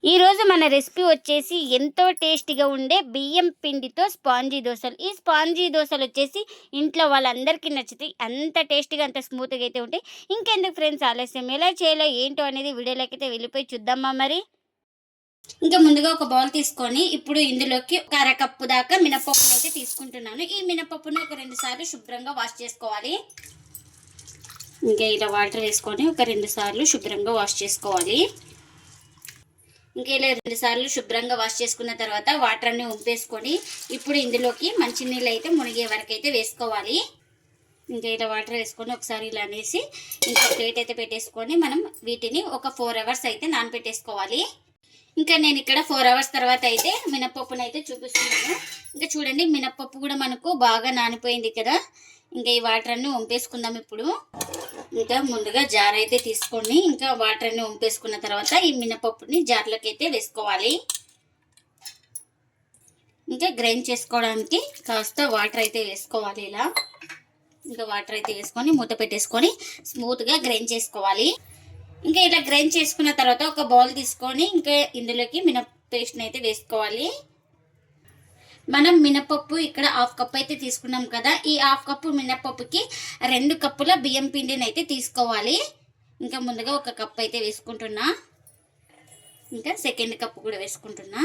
ఈరోజు మన రెసిపీ వచ్చేసి ఎంతో టేస్టీగా ఉండే బియ్యం పిండితో స్పాంజీ దోశలు. ఈ స్పాంజీ దోశలు వచ్చేసి ఇంట్లో వాళ్ళందరికీ నచ్చుతాయి. అంత టేస్టీగా అంత స్మూత్గా అయితే ఉంటాయి. ఇంకెందుకు ఫ్రెండ్స్ ఆలస్యం, ఎలా చేయాలో ఏంటో అనేది వీడియోలోకి అయితే వెళ్ళిపోయి చూద్దామా మరి. ఇంకా ముందుగా ఒక బౌల్ తీసుకొని ఇప్పుడు ఇందులోకి ఒక అరకప్పు దాకా మినపప్పును అయితే తీసుకుంటున్నాను. ఈ మినపప్పును ఒక 2 సార్లు శుభ్రంగా వాష్ చేసుకోవాలి. ఇంకా ఇలా వాటర్ వేసుకొని ఒక 2 సార్లు శుభ్రంగా వాష్ చేసుకోవాలి. ఇంకా ఇలా 2 సార్లు శుభ్రంగా వాష్ చేసుకున్న తర్వాత వాటర్ అన్ని వంపేసుకొని ఇప్పుడు ఇందులోకి మంచినీళ్ళు అయితే మునిగే వరకు అయితే వేసుకోవాలి. ఇంకా ఇలా వాటర్ వేసుకొని ఒకసారి ఇలా అనేసి ఇంకా ప్లేట్ అయితే పెట్టేసుకొని మనం వీటిని ఒక 4 అవర్స్ అయితే నానబెట్టేసుకోవాలి. ఇంకా నేను ఇక్కడ 4 అవర్స్ తర్వాత అయితే మినపప్పును అయితే చూపిస్తున్నాను. ఇంకా చూడండి, మినపప్పు కూడా మనకు బాగా నానిపోయింది కదా. ఇంకా ఈ వాటర్ అన్ని వంపేసుకుందాం ఇప్పుడు. ఇంకా ముందుగా జార్ అయితే తీసుకొని ఇంకా వాటర్ అన్ని వంపేసుకున్న తర్వాత ఈ మినపప్పుని జార్లోకి అయితే వేసుకోవాలి. ఇంకా గ్రైండ్ చేసుకోవడానికి కాస్త వాటర్ అయితే వేసుకోవాలి. ఇలా ఇంకా వాటర్ అయితే వేసుకొని మూత పెట్టేసుకొని స్మూత్గా గ్రైండ్ చేసుకోవాలి. ఇంకా ఇలా గ్రైండ్ చేసుకున్న తర్వాత ఒక బౌల్ తీసుకొని ఇంకా ఇందులోకి మినప పేస్ట్ని అయితే వేసుకోవాలి. మనం మినపప్పు ఇక్కడ 1/2 కప్ అయితే తీసుకున్నాం కదా. ఈ 1/2 కప్పు మినపప్పుకి 2 కప్పుల బియ్యం పిండిని అయితే తీసుకోవాలి. ఇంకా ముందుగా 1 కప్ అయితే వేసుకుంటున్నా. ఇంకా సెకండ్ కప్పు కూడా వేసుకుంటున్నా.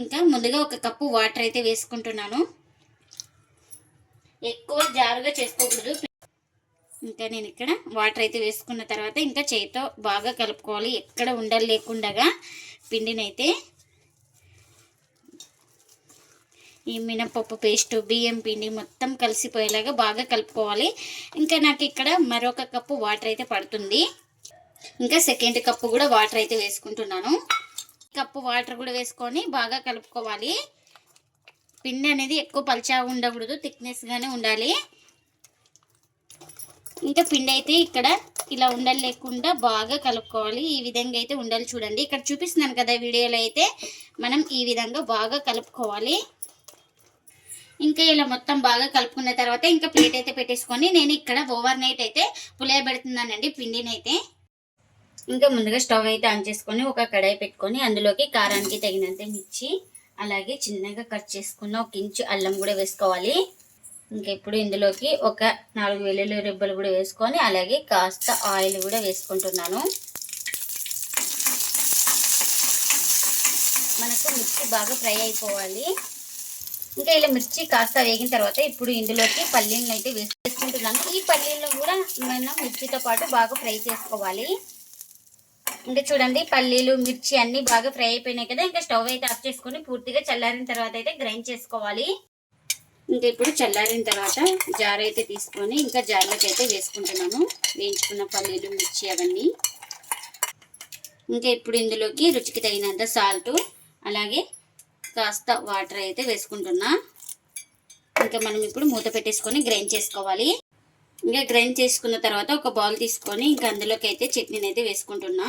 ఇంకా ముందుగా 1 కప్పు వాటర్ అయితే వేసుకుంటున్నాను. ఎక్కువ జారుగా చేసుకోకూడదు. ఇంకా నేను ఇక్కడ వాటర్ అయితే వేసుకున్న తర్వాత ఇంకా చేతితో బాగా కలుపుకోవాలి. ఎక్కడ ఉండలు లేకుండా పిండిని అయితే ఈ మినపప్పు పేస్ట్ బియ్యం పిండి మొత్తం కలిసిపోయేలాగా బాగా కలుపుకోవాలి. ఇంకా నాకు ఇక్కడ మరొక కప్పు వాటర్ అయితే పడుతుంది. ఇంకా సెకండ్ కప్పు కూడా వాటర్ అయితే వేసుకుంటున్నాను. కప్పు వాటర్ కూడా వేసుకొని బాగా కలుపుకోవాలి. పిండి అనేది ఎక్కువ పల్చగా ఉండకూడదు, థిక్నెస్గానే ఉండాలి. ఇంకా పిండి అయితే ఇక్కడ ఇలా ఉండలు లేకుండా బాగా కలుపుకోవాలి. ఈ విధంగా అయితే ఉండాలి. చూడండి, ఇక్కడ చూపిస్తున్నాను కదా వీడియోలో అయితే మనం ఈ విధంగా బాగా కలుపుకోవాలి. ఇంకా ఇలా మొత్తం బాగా కలుపుకున్న తర్వాత ఇంకా ప్లేట్ అయితే పెట్టేసుకొని నేను ఇక్కడ ఓవర్ నైట్ అయితే పులియబెడుతున్నానండి పిండిని అయితే. ఇంకా ముందుగా స్టవ్ అయితే ఆన్ చేసుకొని ఒక కడాయి పెట్టుకొని అందులోకి కారానికి తగినంత మిర్చి, అలాగే చిన్నగా కట్ చేసుకున్న 1 ఇంచు అల్లం కూడా వేసుకోవాలి. ఇంకా ఇప్పుడు ఇందులోకి ఒక 4 వెల్లుల్లి రెబ్బలు కూడా వేసుకొని అలాగే కాస్త ఆయిల్ కూడా వేసుకుంటున్నాను. మనకు మిర్చి బాగా ఫ్రై అయిపోవాలి. ఇంకా ఇలా మిర్చి కాస్త వేగిన తర్వాత ఇప్పుడు ఇందులోకి పల్లీలను అయితే వేసుకుంటున్నాను. ఈ పల్లీలను కూడా మనం మిర్చితో పాటు బాగా ఫ్రై చేసుకోవాలి. ఇంకా చూడండి, పల్లీలు మిర్చి అన్ని బాగా ఫ్రై అయిపోయినాయి కదా. ఇంకా స్టవ్ అయితే ఆఫ్ చేసుకొని పూర్తిగా చల్లారిన తర్వాత అయితే గ్రైండ్ చేసుకోవాలి. ఇంకా ఇప్పుడు చల్లారిన తర్వాత జార్ అయితే తీసుకొని ఇంకా జార్లోకి అయితే వేసుకుంటున్నాను వేయించుకున్న పల్లీలు మిర్చి అవన్నీ. ఇంకా ఇప్పుడు ఇందులోకి రుచికి తగినంత సాల్ట్ అలాగే కాస్త వాటర్ అయితే వేసుకుంటున్నా. ఇంకా మనం ఇప్పుడు మూత పెట్టేసుకొని గ్రైండ్ చేసుకోవాలి. ఇంకా గ్రైండ్ చేసుకున్న తర్వాత ఒక బౌల్ తీసుకొని ఇంకా అందులోకి అయితే చట్నీని అయితే వేసుకుంటున్నా.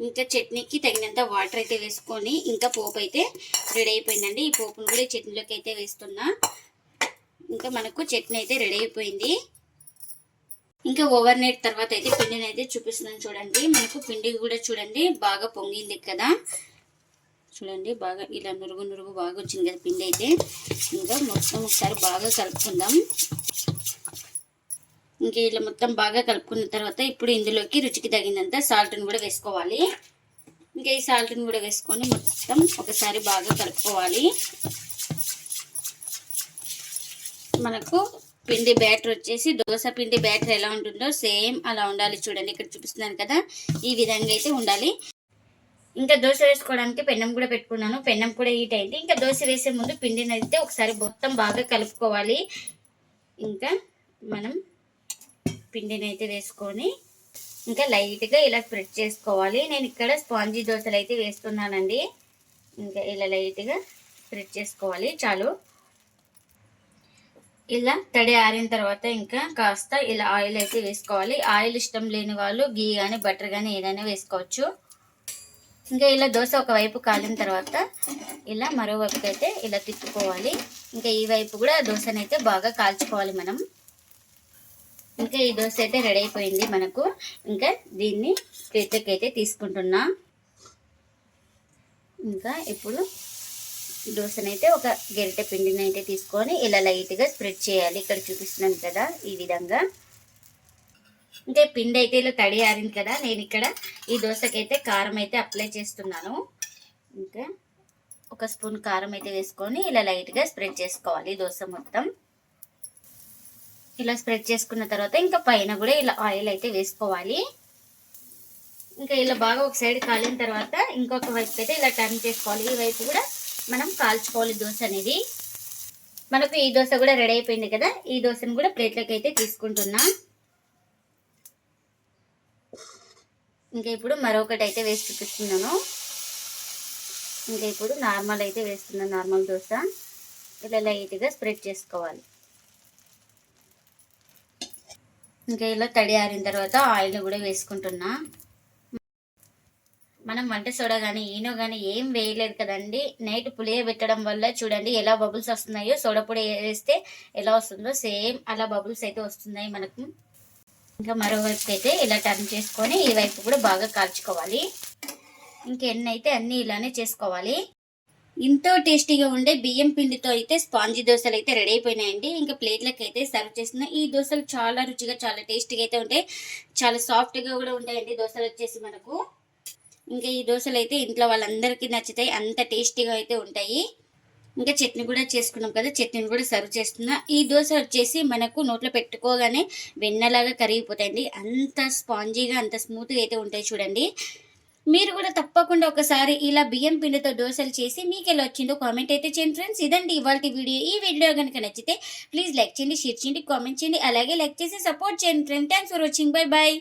ఇంకా చట్నీకి తగినంత వాటర్ అయితే వేసుకొని ఇంకా పోపు అయితే రెడీ అయిపోయిందండి. ఈ పోపును కూడా ఈ చట్నీలోకి అయితే వేస్తున్నా. ఇంకా మనకు చట్నీ అయితే రెడీ అయిపోయింది. ఇంకా ఓవర్ నైట్ తర్వాత అయితే పిండిని అయితే చూపిస్తున్నాను చూడండి. మనకు పిండి కూడా చూడండి బాగా పొంగింది కదా. చూడండి బాగా ఇలా నురుగు నురుగు బాగా వచ్చింది కదా పిండి అయితే. ఇంకా మొత్తం ఒకసారి బాగా కలుపుకుందాం. ఇంకా ఇలా మొత్తం బాగా కలుపుకున్న తర్వాత ఇప్పుడు ఇందులోకి రుచికి తగినంత సాల్ట్ని కూడా వేసుకోవాలి. ఇంకా ఈ సాల్ట్ని కూడా వేసుకొని మొత్తం ఒకసారి బాగా కలుపుకోవాలి. మనకు పిండి బ్యాటర్ వచ్చేసి దోశ పిండి బ్యాటర్ ఎలా ఉంటుందో సేమ్ అలా ఉండాలి. చూడండి, ఇక్కడ చూపిస్తున్నాను కదా, ఈ విధంగా అయితే ఉండాలి. ఇంకా దోశ వేసుకోవడానికి పెన్నం కూడా పెట్టుకున్నాను. పెన్నం కూడా హీట్ అయింది. ఇంకా దోశ వేసే ముందు పిండిని అయితే ఒకసారి మొత్తం బాగా కలుపుకోవాలి. ఇంకా మనం పిండిని అయితే వేసుకొని ఇంకా లైట్గా ఇలా స్ప్రెడ్ చేసుకోవాలి. నేను ఇక్కడ స్పాంజీ దోశలు అయితే వేస్తున్నానండి. ఇంకా ఇలా లైట్గా స్ప్రెడ్ చేసుకోవాలి చాలు. ఇలా తడి ఆరిన తర్వాత ఇంకా కాస్త ఇలా ఆయిల్ అయితే వేసుకోవాలి. ఆయిల్ ఇష్టం లేని వాళ్ళు గీ కానీ బటర్ కానీ ఏదైనా వేసుకోవచ్చు. ఇంకా ఇలా దోశ ఒకవైపు కాలిన తర్వాత ఇలా మరోవైపు అయితే ఇలా తిప్పుకోవాలి. ఇంకా ఈ వైపు కూడా దోశనైతే బాగా కాల్చుకోవాలి మనం. ఇంకా ఈ దోశ అయితే రెడీ అయిపోయింది మనకు. ఇంకా దీన్ని ప్లేట్లోకి అయితే తీసుకుంటున్నా. ఇంకా ఇప్పుడు దోశనైతే ఒక గరిటె పిండిని అయితే తీసుకొని ఇలా లైట్గా స్ప్రెడ్ చేయాలి. ఇక్కడ చూపిస్తున్నాను కదా ఈ విధంగా. ఇంకా పిండి అయితే ఇలా తడి ఆరింది కదా, నేను ఇక్కడ ఈ దోశకైతే కారం అయితే అప్లై చేస్తున్నాను. ఇంకా ఒక స్పూన్ కారం అయితే వేసుకొని ఇలా లైట్గా స్ప్రెడ్ చేసుకోవాలి దోశ మొత్తం. ఇలా స్ప్రెడ్ చేసుకున్న తర్వాత ఇంకా పైన కూడా ఇలా ఆయిల్ అయితే వేసుకోవాలి. ఇంకా ఇలా బాగా ఒక సైడ్ కాలిన తర్వాత ఇంకొక వైపు అయితే ఇలా టర్న్ చేసుకోవాలి. ఈ వైపు కూడా మనం కాల్చుకోవాలి దోశ అనేది. మనకు ఈ దోశ కూడా రెడీ అయిపోయింది కదా, ఈ దోశను కూడా ప్లేట్లోకి అయితే తీసుకుంటున్నా. ఇంకా ఇప్పుడు మరొకటి అయితే వేసి చూపిస్తున్నాను. ఇంకా ఇప్పుడు నార్మల్ అయితే వేస్తున్నాను, నార్మల్ దోశ. ఇలా లైట్గా స్ప్రెడ్ చేసుకోవాలి. ఇంకా ఇలా తడి ఆరిన తర్వాత ఆయిల్ కూడా వేసుకుంటున్నా. మనం వంట సోడా కానీ ఈనో కానీ ఏం వేయలేదు కదండి. నైట్ పులియ పెట్టడం వల్ల చూడండి ఎలా బబుల్స్ వస్తున్నాయో. సోడా పొడి వేస్తే ఎలా వస్తుందో సేమ్ అలా బబుల్స్ అయితే వస్తున్నాయి మనకు. ఇంకా మరోవైపు అయితే ఇలా టర్న్ చేసుకొని ఈ వైపు కూడా బాగా కాల్చుకోవాలి. ఇంకెన్ని అయితే అన్నీ ఇలానే చేసుకోవాలి. ఎంతో టేస్టీగా ఉండే బియ్యం పిండితో అయితే స్పాంజీ దోశలు అయితే రెడీ అయిపోయినాయండి. ఇంకా ప్లేట్లకు అయితే సర్వ్ చేస్తున్నా. ఈ దోశలు చాలా రుచిగా చాలా టేస్టీగా అయితే ఉంటాయి. చాలా సాఫ్ట్గా కూడా ఉంటాయండి దోశలు వచ్చేసి మనకు. ఇంకా ఈ దోశలు అయితే ఇంట్లో వాళ్ళందరికీ నచ్చుతాయి, అంత టేస్టీగా అయితే ఉంటాయి. ఇంకా చట్నీ కూడా చేసుకున్నాం కదా, చట్నీని కూడా సర్వ్ చేస్తున్నా. ఈ దోశ వచ్చేసి మనకు నోట్లో పెట్టుకోగానే వెన్నలాగా కరిగిపోతాయండి. అంత స్పాంజీగా అంత స్మూత్గా అయితే ఉంటాయి చూడండి. మీరు కూడా తప్పకుండా ఒకసారి ఇలా బియ్యం పిండితో దోశలు చేసి మీకు ఎలా వచ్చిందో కామెంట్ అయితే చేయండి ఫ్రెండ్స్. ఇదండి ఇవాళ వీడియో. ఈ వీడియో కనుక నచ్చితే ప్లీజ్ లైక్ చేయండి, షేర్ చేయండి, కామెంట్ చేయండి. అలాగే లైక్ చేసి సపోర్ట్ చేయండి friends. Thanks for watching. Bye bye.